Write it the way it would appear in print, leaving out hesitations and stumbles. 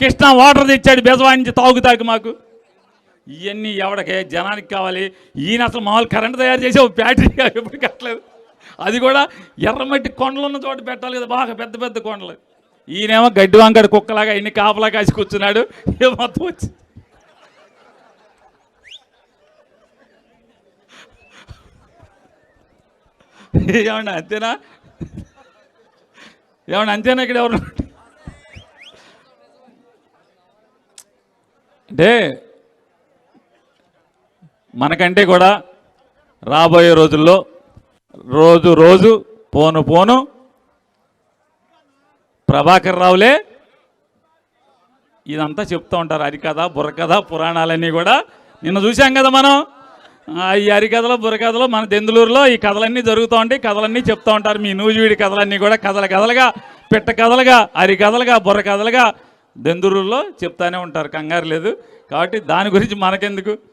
Krishna water తెచ్చాడు బెజవాయించి తాగుతాకు మాకు. ఇవన్నీ ఎవడికే జనానికి కావాలి. ఈయన అసలు మామూలు కరెంట్ తయారు చేసే బ్యాటరీగా ఎప్పుడు కట్టలేదు. అది కూడా ఎర్రమట్టి కొండలు ఉన్న చోట పెట్టాలి కదా, బాగా పెద్ద పెద్ద కొండలు. ఈయనేమో గడ్డి వంకడి కుక్కలాగా ఇన్ని కాపలా కాసి కూర్చున్నాడు. ఏ మొత్తం వచ్చి ఏమన్నా అంతేనా? ఏమన్నా అంతేనా? ఇక్కడ ఎవరు అంటే మనకంటే కూడా రాబోయే రోజుల్లో రోజు రోజు పోను పోను ప్రభాకర్ రావులే ఇదంతా చెప్తూ ఉంటారు. హరికథ బుర్రకథ పురాణాలన్నీ కూడా నిన్న చూసాం కదా మనం. ఈ హరికథలో బుర్రకథలో మన దెందులూరులో ఈ కథలన్నీ జరుగుతూ ఉంటాయి. కథలన్నీ చెప్తూ ఉంటారు. మీ నూజివీడి కథలన్నీ కూడా కథలుగా పిట్ట కథలుగా హరికథలుగా బుర్రకథలుగా దెందులూరులో చెప్తానే ఉంటారు. కంగారు లేదు. కాబట్టి దాని గురించి మనకెందుకు.